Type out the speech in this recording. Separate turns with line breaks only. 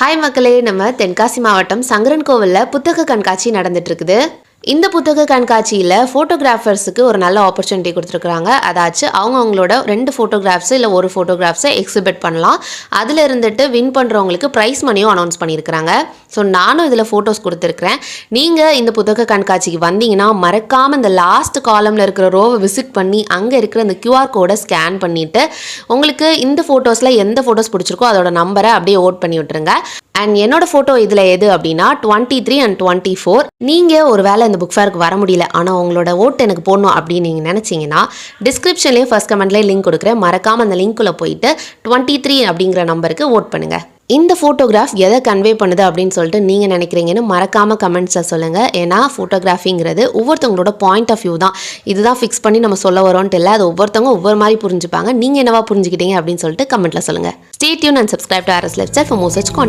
Hi மக்களே, நம்ம தென்காசி மாவட்டம் சங்கரன்கோவிலில் புத்தக கண்காட்சி நடந்துட்டு இருக்குது. இந்த புத்தக கண்காட்சியில் ஃபோட்டோகிராஃபர்ஸுக்கு ஒரு நல்ல ஆப்பர்ச்சுனிட்டி கொடுத்துருக்குறாங்க. அதாச்சும் அவங்களோட 2 ஃபோட்டோகிராஃப்ஸு இல்லை ஒரு ஃபோட்டோகிராஃப்ஸை எக்ஸிபிட் பண்ணலாம். அதில் இருந்துட்டு வின் பண்ணுறவங்களுக்கு ப்ரைஸ் மணியும் அனௌன்ஸ் பண்ணியிருக்கிறாங்க. ஸோ நானும் இதில் ஃபோட்டோஸ் கொடுத்துருக்குறேன். நீங்கள் இந்த புத்தக கண்காட்சிக்கு வந்தீங்கன்னா மறக்காமல் இந்த லாஸ்ட் காலமில் இருக்கிற ரோவை விசிட் பண்ணி அங்கே இருக்கிற இந்த QR கோடை ஸ்கேன் பண்ணிவிட்டு உங்களுக்கு இந்த ஃபோட்டோஸில் எந்த ஃபோட்டோஸ் பிடிச்சிருக்கோ அதோட நம்பரை அப்படியே ஓட் பண்ணி விட்டுருங்க. அண்ட் என்னோட ஃபோட்டோ இதில் எது அப்படின்னா 23 and 24. நீங்கள் ஒரு வேளை இந்த புக் ஃபேருக்கு வர முடியல, ஆனால் உங்களோட ஓட்டு எனக்கு போடணும் அப்படின்னு நீங்கள் நினச்சிங்கன்னா டிஸ்கிரிப்ஷன்லேயே ஃபர்ஸ்ட் கமெண்ட்லேயே லிங்க் கொடுக்குறேன். மறக்காமல் அந்த லிங்க்குள்ளே போயிட்டு 23 அப்படிங்கிற நம்பருக்கு ஓட் பண்ணுங்கள். இந்த ஃபோட்டோகிராஃப் எதை கன்வே பண்ணுது அப்படின்னு சொல்லிட்டு நீங்கள் நினைக்கிறீங்கன்னு மறக்காமல் கமெண்ட்ஸை சொல்லுங்கள். ஏன்னா ஃபோட்டோகிராஃபிங்கிறது ஒவ்வொருத்தவங்களோட பாயிண்ட் ஆஃப் வியூ தான். இதுதான் ஃபிக்ஸ் பண்ணி நம்ம சொல்ல வரோன்ட்டு இல்லை, அது ஒவ்வொருத்தவங்க ஒவ்வொரு மாதிரி புரிஞ்சுப்பாங்க. நீங்கள் என்னவா புரிஞ்சுக்கிட்டீங்க அப்படின்னு சொல்லிட்டு கமெண்ட்டில் சொல்லுங்கள். Stay tuned and subscribe to RS Lifestyle for more such content.